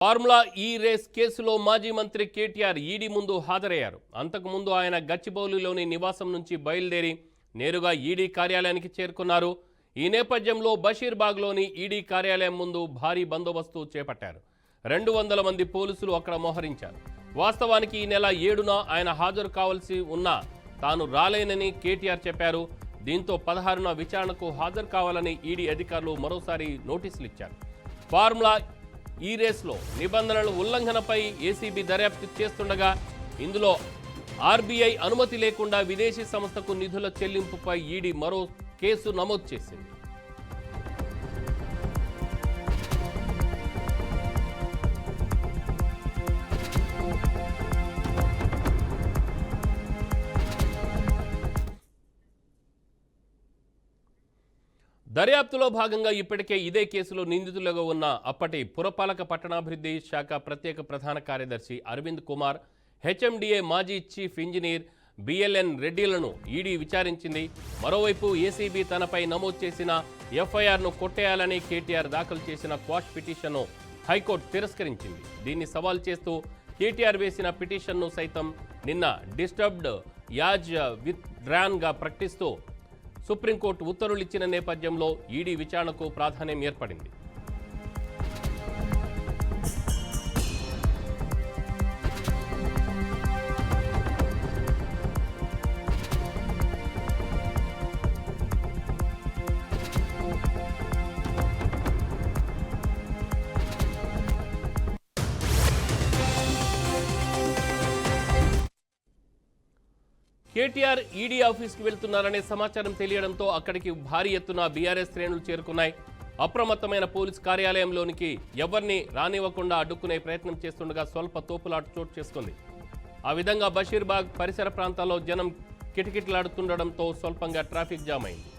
Formula ఈ race కేసులో మాజీ మంత్రి కేటీఆర్ ఈడీ ముందు హాజరయ్యారు. అంతకుముందు ఆయన గచ్చిబౌలిలోని నివాసం నుంచి బయలుదేరి నేరుగా ఈడీ కార్యాలయానికి చేరుకున్నారు. ఈ నేపథ్యంలో బషీర్బాగ్లోని ఈడీ కార్యాలయం ముందు భారీ బందోబస్తు చేపట్టారు. 200 మంది పోలీసులు అక్కడ మోహరించారు. వాస్తవానికి ఈ నెల 7న ఆయన హాజరు కావాల్సి ఉన్నా తాను రాలేనని కేటీఆర్ చెప్పారు. దీంతో 16న విచారణకు హాజరు కావాలని ఈడీ అధికారులు మరోసారి నోటీసులు ఇచ్చారు. ఫార్ములా ఈ రేస్లో నిబంధనల ఉల్లంఘనపై ఏసీబీ దర్యాప్తు చేస్తుండగా ఇందులో ఆర్బీఐ అనుమతి లేకుండా విదేశీ సంస్థకు నిధుల చెల్లింపుపై ఈడీ మరో కేసు నమోదు చేసింది. దర్యాప్తులో భాగంగా ఇప్పటికే ఇదే కేసులో నిందితులుగా ఉన్న అప్పటి పురపాలక పట్టణాభివృద్ధి శాఖ ప్రత్యేక ప్రధాన కార్యదర్శి అరవింద్ కుమార్, హెచ్ఎండిఏ మాజీ చీఫ్ ఇంజనీర్ బిఎల్ఎన్ రెడ్డిలను ఈడీ విచారించింది. మరోవైపు ఏసీబీ తనపై నమోదు చేసిన ఎఫ్ఐఆర్ను కొట్టేయాలని కేటీఆర్ దాఖలు చేసిన క్వాష్ పిటిషన్ను హైకోర్టు తిరస్కరించింది. దీన్ని సవాల్ చేస్తూ కేటీఆర్ వేసిన పిటిషన్ను సైతం నిన్న డిస్టర్బ్డ్ యాజ్ విత్ డ్రాన్గా ప్రకటిస్తూ సుప్రీంకోర్టు ఉత్తర్వులు ఇచ్చిన నేపథ్యంలో ఈడీ విచారణకు ప్రాధాన్యం ఏర్పడింది. కేటీఆర్ ఈడీ ఆఫీస్కి వెళ్తున్నారనే సమాచారం తెలియడంతో అక్కడికి భారీ ఎత్తున బీఆర్ఎస్ శ్రేణులు చేరుకున్నాయి. అప్రమత్తమైన పోలీస్ కార్యాలయంలోనికి ఎవరిని రానివ్వకుండా అడ్డుకునే ప్రయత్నం చేస్తుండగా స్వల్ప తోపులాట చోటు చేసుకుంది. ఆ విధంగా బషీర్బాగ్ పరిసర ప్రాంతాల్లో జనం కిటకిటలాడుతుండడంతో స్వల్పంగా ట్రాఫిక్ జామ్ అయింది.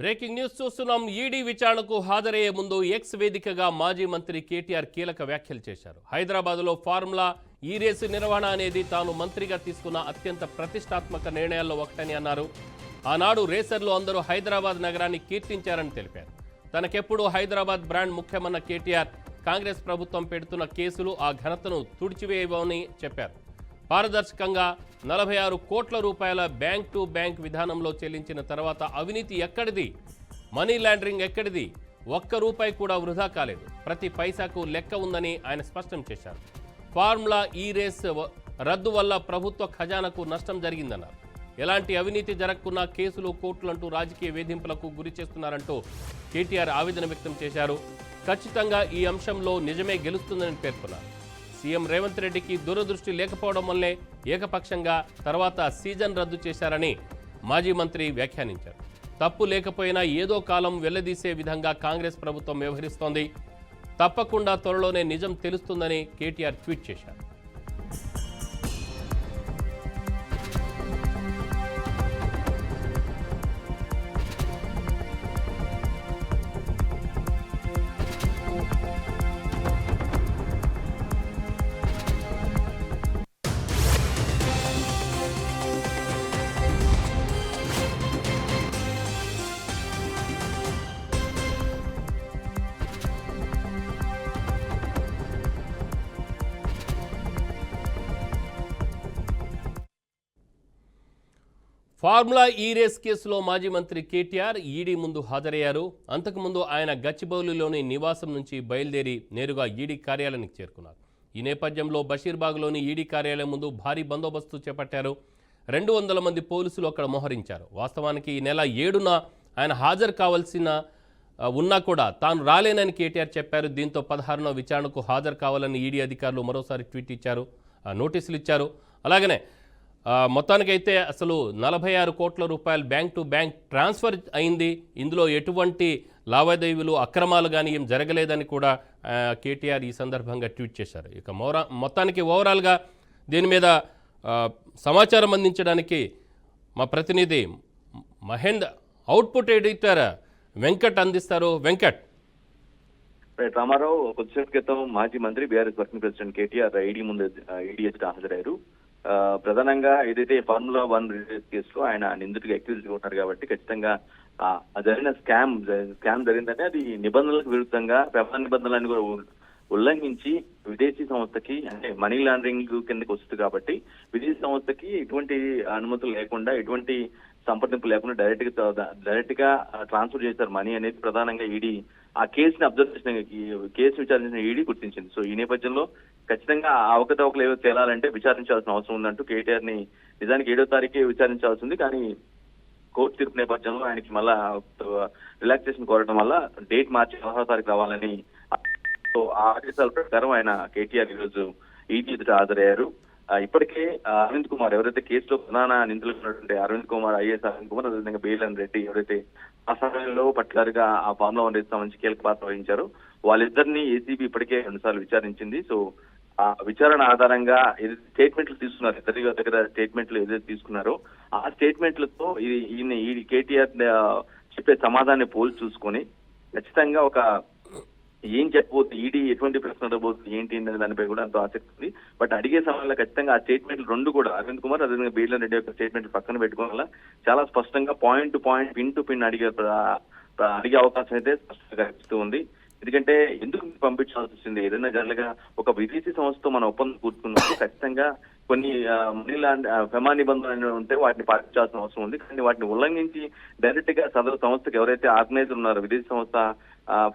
బ్రేకింగ్ న్యూస్ చూస్తున్నాం. ఈడీ విచారణకు హాజరయ్యే ముందు ఎక్స్ వేదికగా మాజీ మంత్రి కేటీఆర్ కీలక వ్యాఖ్యలు చేశారు. హైదరాబాద్లో ఫార్ములా ఈ రేసు నిర్వహణ అనేది తాను మంత్రిగా తీసుకున్న అత్యంత ప్రతిష్టాత్మక నిర్ణయాల్లో ఒకటని అన్నారు. ఆనాడు రేసర్లు అందరూ హైదరాబాద్ నగరాన్ని కీర్తించారని తెలిపారు. తనకెప్పుడు హైదరాబాద్ బ్రాండ్ ముఖ్యమన్న కేటీఆర్ కాంగ్రెస్ ప్రభుత్వం పెడుతున్న కేసులు ఆ ఘనతను తుడిచివేయవని చెప్పారు. పారదర్శకంగా 46 కోట్ల రూపాయల బ్యాంక్ టు బ్యాంక్ విధానంలో చెల్లించిన తర్వాత అవినీతి ఎక్కడిది, మనీ లాండరింగ్ ఎక్కడిది, ఒక్క రూపాయి కూడా వృధా కాలేదు. ప్రతి పైసాకు లెక్క ఉందని ఆయన స్పష్టం చేశారు. ఫార్ములా ఈ రేస్ రద్దు వల్ల ప్రభుత్వ ఖజానాకు నష్టం జరిగిందన్నారు. ఎలాంటి అవినీతి జరగకున్నా కేసులు, కోర్టులంటూ రాజకీయ వేధింపులకు గురి చేస్తున్నారంటూ కేటీఆర్ ఆవేదన వ్యక్తం చేశారు. ఖచ్చితంగా ఈ అంశంలో నిజమే గెలుస్తుందని పేర్కొన్నారు. సీఎం రేవంత్ రెడ్డికి దూరదృష్టి లేకపోవడం వల్లే ఏకపక్షంగా తర్వాత సీజన్ రద్దు చేశారని మాజీ మంత్రి వ్యాఖ్యానించారు. తప్పు లేకపోయినా ఏదో కాలం వెళ్లదీసే విధంగా కాంగ్రెస్ ప్రభుత్వం వ్యవహరిస్తోంది. తప్పకుండా త్వరలోనే నిజం తెలుస్తుందని కేటీఆర్ ట్వీట్ చేశారు. ఫార్ములా ఈ రేస్ కేసులో మాజీ మంత్రి కేటీఆర్ ఈడీ ముందు హాజరయ్యారు. అంతకుముందు ఆయన గచ్చిబౌలిలోని నివాసం నుంచి బయలుదేరి నేరుగా ఈడీ కార్యాలయానికి చేరుకున్నారు. ఈ నేపథ్యంలో బషీర్బాగ్లోని ఈడీ కార్యాలయం ముందు భారీ బందోబస్తు చేపట్టారు. 200 మంది పోలీసులు అక్కడ మోహరించారు. వాస్తవానికి ఈ నెల 7న ఆయన హాజరు కావాల్సిన ఉన్నా కూడా తాను రాలేనని కేటీఆర్ చెప్పారు. దీంతో 16న విచారణకు హాజరు కావాలని ఈడీ అధికారులు మరోసారి ట్వీట్ ఇచ్చారు, నోటీసులు ఇచ్చారు. అలాగనే మొత్తానికైతే అసలు 46 కోట్ల రూపాయలు బ్యాంక్ టు బ్యాంక్ ట్రాన్స్ఫర్ అయింది. ఇందులో ఎటువంటి లావాదేవీలు అక్రమాలు కానీ ఏం జరగలేదని కూడా కేటీఆర్ ఈ సందర్భంగా ట్వీట్ చేశారు. ఇక మొత్తానికి ఓవరాల్గా దీని మీద సమాచారం అందించడానికి మా ప్రతినిధి మహేందర్ అవుట్పుట్ ఎడిటర్ వెంకట్ అందిస్తారు. వెంకట్. రామారావు కొద్దిసేపు క్రితం మాజీ మంత్రి BRS working president KTR ED ఎదుట హాజరయ్యారు. ప్రధానంగా ఏదైతే ఫార్ములా 1 రిలేటెడ్ కేసులో ఆయన నిందితుడిగా అక్యూజ్గా ఉన్నారు కాబట్టి ఖచ్చితంగా జరిగిన స్కామ్ జరిగిందంటే అది నిబంధనలకు విరుద్ధంగా వ్యవహార నిబంధనలను కూడా ఉల్లంఘించి విదేశీ సంస్థకి అంటే మనీ లాండరింగ్ కిందకి వస్తుంది కాబట్టి విదేశీ సంస్థకి ఎటువంటి అనుమతులు లేకుండా ఎటువంటి సంప్రదింపు లేకుండా డైరెక్ట్ గా ట్రాన్స్ఫర్ చేశారు మనీ అనేది ప్రధానంగా ఈడీ ఆ కేసుని కేసు విచారించిన ఈడీ గుర్తించింది. సో ఈ నేపథ్యంలో ఖచ్చితంగా ఆ అవకతవకలు ఏవో తేలాలంటే విచారించాల్సిన అవసరం ఉందంటూ కేటీఆర్ ని నిజానికి 7వ తారీఖే విచారించాల్సి ఉంది. కానీ కోర్టు తీర్పు నేపథ్యంలో ఆయనకి మళ్ళా రిలాక్సేషన్ కోరడం వల్ల డేట్ మార్చి 16వ తారీఖు రావాలని సో ఆ ఆదేశాల ప్రకారం ఆయన కేటీఆర్ ఈరోజు ఈడీ ఎదుట హాజరయ్యారు. ఇప్పటికే అరవింద్ కుమార్ ఎవరైతే కేసులో ప్రధాన నిందితులు ఉన్నటువంటి అరవింద్ కుమార్, ఐఏఎస్ అరవింద్ కుమార్, అదేవిధంగా బీఎల్ఎన్ రెడ్డి ఎవరైతే ఆ సమయంలో పర్టికులర్ గా ఆ ఫార్ములా 1 రేస్ సంబంధించి కీలక పాత్ర వహించారు, వాళ్ళిద్దరిని ఏసీబీ ఇప్పటికే 2 సార్లు విచారించింది. సో ఆ విచారణ ఆధారంగా ఏదైతే స్టేట్మెంట్లు తీసుకున్నారు, ఇద్దరి దగ్గర స్టేట్మెంట్లు ఏదైతే తీసుకున్నారో ఆ స్టేట్మెంట్లతో ఈ కేటీఆర్ చెప్పే సమాధానాన్ని పోల్చి చూసుకొని ఖచ్చితంగా ఒక ఏం చెప్పబోతుంది, ఈడీ ఎటువంటి ప్రశ్న అడగబోతుంది ఏంటి అనే దానిపై కూడా ఎంతో ఆసక్తి ఉంది. బట్ అడిగే సమయంలో ఖచ్చితంగా ఆ స్టేట్మెంట్లు 2 కూడా అరవింద్ కుమార్ అదేవిధంగా బీఎల్ఎన్ రెడ్డి యొక్క స్టేట్మెంట్ పక్కన పెట్టుకోవడం వల్ల చాలా స్పష్టంగా point to point, pin to pin అడిగే అవకాశం అయితే స్పష్టంగా కనిపిస్తూ ఉంది. ఎందుకంటే ఎందుకు పంపించాల్సి వచ్చింది, ఏదైనా జనరల్గా ఒక విదేశీ సంస్థతో మనం ఒప్పందం కూర్చుకున్నప్పుడు ఖచ్చితంగా కొన్ని మనీ ఫెమా నిబంధనలు ఉంటే వాటిని పాటించాల్సిన అవసరం ఉంది. కానీ వాటిని ఉల్లంఘించి డైరెక్ట్ గా సదరు సంస్థకు ఎవరైతే ఆర్గనైజర్ ఉన్నారో విదేశీ సంస్థ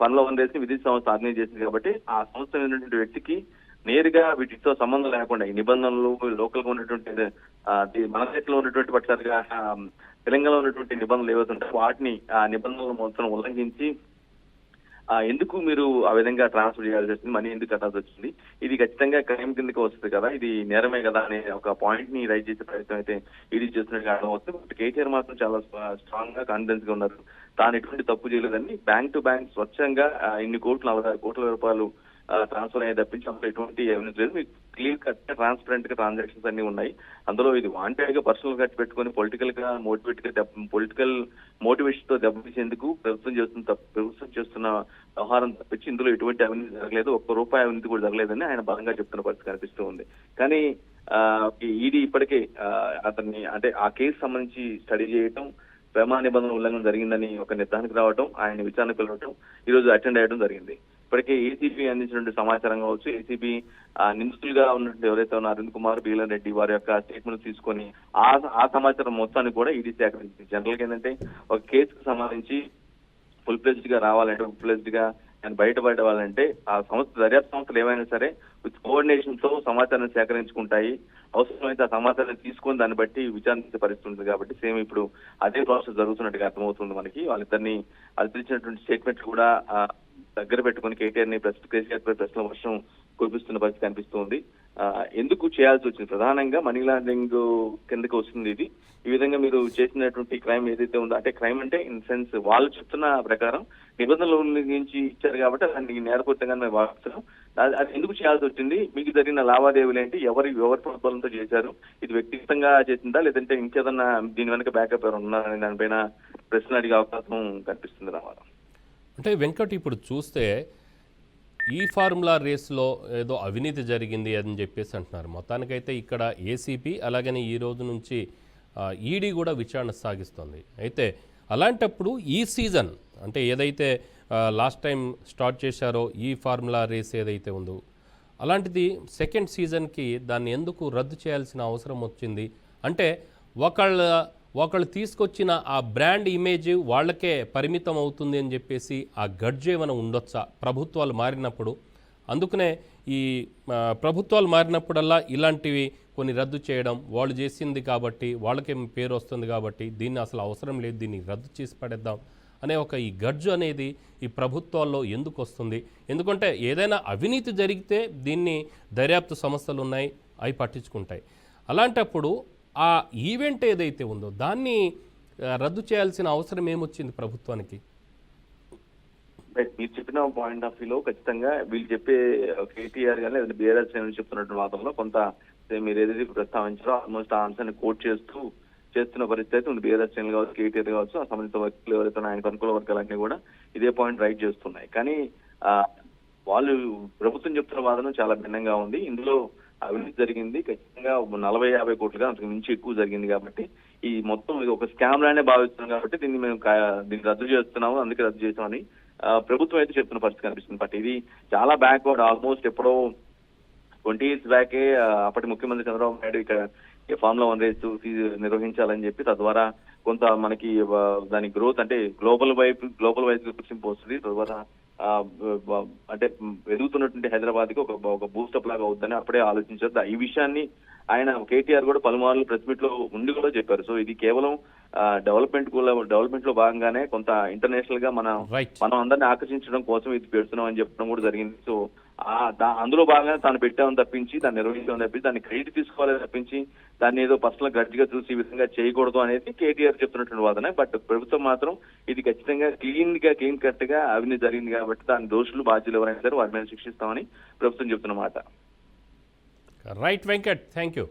ఫార్ములా 1 రేస్ ని విదేశీ సంస్థ ఆర్గనైజ్ చేసింది కాబట్టి ఆ సంస్థ ఉన్నటువంటి వ్యక్తికి నేరుగా వీటితో సంబంధం లేకుండా ఈ నిబంధనలు లోకల్ గా ఉన్నటువంటి మన దేశంలో ఉన్నటువంటి పట్లగా తెలంగాణలో ఉన్నటువంటి నిబంధనలు ఏవైతే ఉంటాయో వాటిని ఆ నిబంధనలు మొత్తం ఉల్లంఘించి ఎందుకు మీరు ఆ విధంగా ట్రాన్స్ఫర్ చేయాల్సి వచ్చింది, మనీ ఎందుకు కట్టాల్సి వచ్చింది, ఇది ఖచ్చితంగా క్రైమ్ కిందకి వస్తుంది కదా, ఇది నేరమే కదా అనే ఒక పాయింట్ ని రైజ్ చేసే ప్రయత్నం అయితే ఈడీ చేస్తున్నట్టుగా అర్థమవుతుంది. బట్ కేటీఆర్ మాత్రం చాలా స్ట్రాంగ్ గా కాన్ఫిడెన్స్ గా ఉన్నారు, తాను ఎటువంటి తప్పు చేయలేదని. బ్యాంక్ టు బ్యాంక్ స్వచ్ఛంగా ఇన్ని కోట్లు 46 కోట్ల రూపాయలు ట్రాన్స్ఫర్ అయ్యే తప్పించి అందులో ఎటువంటి ఎవిడెన్స్ లేదు. మీకు క్లియర్ కట్ ట్రాన్స్పరెంట్ గా ట్రాన్సాక్షన్స్ అన్ని ఉన్నాయి. అందులో ఇది వాంటెడ్ గా పర్సనల్ ఖర్చు పెట్టుకుని పొలిటికల్ మోటివేషన్ తో దెబ్బతీసేందుకు ప్రభుత్వం చేస్తున్న వ్యవహారం తప్పించి ఇందులో ఎటువంటి అవినీతి జరగలేదు, ₹1 అవినీతి కూడా జరగలేదని ఆయన బలంగా చెప్తున్న పరిస్థితి కనిపిస్తూ ఉంది. కానీ ఈడీ ఇప్పటికే అతన్ని అంటే ఆ కేసు సంబంధించి స్టడీ చేయటం, ఫెమా నిబంధనల ఉల్లంఘన జరిగిందని ఒక నిర్ధారణకు రావడం, ఆయన విచారణ పిలవటం, ఈ రోజు అటెండ్ అయ్యడం జరిగింది. ఇప్పటికే ఏసీబీ అందించినటువంటి సమాచారం కావచ్చు, ఏసీబీ నిందితులుగా ఉన్నటువంటి ఎవరైతే ఉన్న అరవింద్ కుమార్, బీఎల్ఎన్ రెడ్డి వారి యొక్క స్టేట్మెంట్ తీసుకొని ఆ సమాచారం మొత్తాన్ని కూడా ఈడీ సేకరించింది. జనరల్ గా ఏంటంటే ఒక కేసుకు సంబంధించి ఫుల్ ప్లేజ్డ్ గా రావాలంటే, ఫుల్ ప్లేజ్డ్ గా ఆయన బయటపడవాలంటే ఆ దర్యాప్తు సంస్థలు ఏమైనా సరే విత్ కోఆర్డినేషన్ తో సమాచారాన్ని సేకరించుకుంటాయి. అవసరమైతే ఆ సమాచారాన్ని తీసుకొని దాన్ని బట్టి విచారించే పరిస్థితి ఉంటుంది. కాబట్టి సేమ్ ఇప్పుడు అదే ప్రాసెస్ జరుగుతున్నట్టుగా అర్థమవుతుంది మనకి. వాళ్ళిద్దరిని ఇచ్చినటువంటి స్టేట్మెంట్ కూడా దగ్గర పెట్టుకుని కేటీఆర్ ని కేసీఆర్ పై ప్రశ్నల వర్షం కురిపిస్తున్న పరిస్థితి కనిపిస్తుంది. ఎందుకు చేయాల్సి వచ్చింది, ప్రధానంగా మనీ లాండరింగ్ కిందకి వస్తుంది ఇది. ఈ విధంగా మీరు చేసినటువంటి క్రైమ్ ఏదైతే ఉందో, అంటే క్రైమ్ అంటే ఇన్ సెన్స్ వాళ్ళు చెప్తున్న ప్రకారం నిబంధనలు ఉల్లంఘించి ఇచ్చారు కాబట్టి దాన్ని నేరపూరితంగా మేము భావిస్తున్నాం. అది ఎందుకు చేయాల్సి వచ్చింది, మీకు జరిగిన లావాదేవీలు ఏంటి, ఎవరి ప్రోత్సాహంతో చేశారు, ఇది వ్యక్తిగతంగా చేసిందా లేదంటే ఇంకేదన్నా దీని వెనక బ్యాకప్ ఎవరు ఉన్నారని దానిపైన ప్రశ్నలు అడిగే అవకాశం కనిపిస్తుంది రామారావు. అంటే వెంకట్, ఇప్పుడు చూస్తే ఈ ఫార్ములా రేస్లో ఏదో అవినీతి జరిగింది అని చెప్పేసి అంటున్నారు. మొత్తానికైతే ఇక్కడ ఏసీపీ అలాగని ఈ రోజు నుంచి ఈడీ కూడా విచారణ సాగిస్తుంది. అయితే అలాంటప్పుడు ఈ సీజన్ అంటే ఏదైతే లాస్ట్ టైం స్టార్ట్ చేశారో ఈ ఫార్ములా రేస్ ఏదైతే ఉందో అలాంటిది సెకండ్ సీజన్కి దాన్ని ఎందుకు రద్దు చేయాల్సిన అవసరం వచ్చింది? అంటే ఒకళ్ళు తీసుకొచ్చిన ఆ బ్రాండ్ ఇమేజ్ వాళ్ళకే పరిమితం అవుతుంది అని చెప్పేసి ఆ గడ్జ్ ఏమైనా ఉండొచ్చా ప్రభుత్వాలు మారినప్పుడు? అందుకనే ఈ ప్రభుత్వాలు మారినప్పుడల్లా ఇలాంటివి కొన్ని రద్దు చేయడం, వాళ్ళు చేసింది కాబట్టి వాళ్ళకే పేరు వస్తుంది కాబట్టి దీన్ని అసలు అవసరం లేదు, దీన్ని రద్దు చేసి పడేద్దాం అనే ఒక ఈ గడ్జు అనేది ఈ ప్రభుత్వాల్లో ఎందుకు వస్తుంది? ఎందుకంటే ఏదైనా అవినీతి జరిగితే దీన్ని దర్యాప్తు సంస్థలు ఉన్నాయి, అవి పట్టించుకుంటాయి. అలాంటప్పుడు ఆ ఈవెంట్ ఏదైతే ఉందో దాన్ని రద్దు చేయాల్సిన అవసరం ఏమొచ్చింది ప్రభుత్వానికి? రైట్, మీరు చెప్పిన పాయింట్ ఆఫ్ వ్యూలో ఖచ్చితంగా వీళ్ళు చెప్పే కేటీఆర్ కానీ లేదా బీఆర్ఎస్ శ్రేణులు చెప్తున్నటువంటి వాదనలో కొంత మీరు ఏదైతే ప్రస్తావించారో ఆల్మోస్ట్ ఆ అంశాన్ని కోట్ చేస్తున్న పరిస్థితి అయితే ఉంది. బీఆర్ఎస్ శ్రేణులు కావచ్చు, కేటీఆర్ కావచ్చు, ఆ సంబంధిత వర్గాలు ఎవరైతే ఆయనకు అనుకూల వర్గాలన్నీ కూడా ఇదే పాయింట్ రైట్ చేస్తున్నాయి. కానీ వాళ్ళు ప్రభుత్వం చెప్తున్న వాదన చాలా భిన్నంగా ఉంది. ఇందులో అవినీతి జరిగింది ఖచ్చితంగా 40-50 కోట్లుగా అంతకు మించి ఎక్కువ జరిగింది కాబట్టి ఈ మొత్తం ఇది ఒక స్కామ్ లానే భావిస్తున్నాం కాబట్టి దీన్ని మేము దీన్ని రద్దు చేస్తున్నాము, అందుకే రద్దు చేస్తామని ప్రభుత్వం అయితే చెప్తున్న పరిస్థితి కనిపిస్తుంది. బట్ ఇది చాలా బ్యాక్వర్డ్, ఆల్మోస్ట్ ఎప్పుడో 20 years బ్యాకే అప్పటి ముఖ్యమంత్రి చంద్రబాబు నాయుడు ఇక్కడ ఫార్ములా 1 రేసు నిర్వహించాలని చెప్పి తద్వారా కొంత మనకి దాని గ్రోత్ అంటే గ్లోబల్ వైజ్ గుర్తింపు వస్తుంది. తద్వారా అంటే ఎదుగుతున్నటువంటి హైదరాబాద్ కి ఒక బూస్టప్ లాగా అవుతుందని అప్పుడే ఆలోచించారు. ఈ విషయాన్ని ఆయన కేటీఆర్ కూడా పలుమార్లు ప్రెస్ మీట్ లో ఉండి కూడా చెప్పారు. సో ఇది కేవలం డెవలప్మెంట్ లో భాగంగానే కొంత ఇంటర్నేషనల్ గా మనం అందరిని ఆకర్షించడం కోసం ఇది పెడుతున్నాం అని చెప్పడం కూడా జరిగింది. సో అందులో భాగంగా తాను పెట్టామని తప్పించి దాన్ని నిర్వహించామని తప్పించి దాన్ని క్రెడిట్ తీసుకోవాలని తప్పించి దాన్ని ఏదో పర్సనల్ గడ్జ్ గా చూసి ఈ విధంగా చేయకూడదు అనేది కేటీఆర్ చెప్తున్నటువంటి వాదన. బట్ ప్రభుత్వం మాత్రం ఇది ఖచ్చితంగా క్లీన్ కట్ గా అవినీతి జరిగింది కాబట్టి దాని దోషులు బాధ్యులు ఎవరైనా సరే వారి మీద శిక్షిస్తామని ప్రభుత్వం చెప్తున్నమాట. Right Venkat, thank you.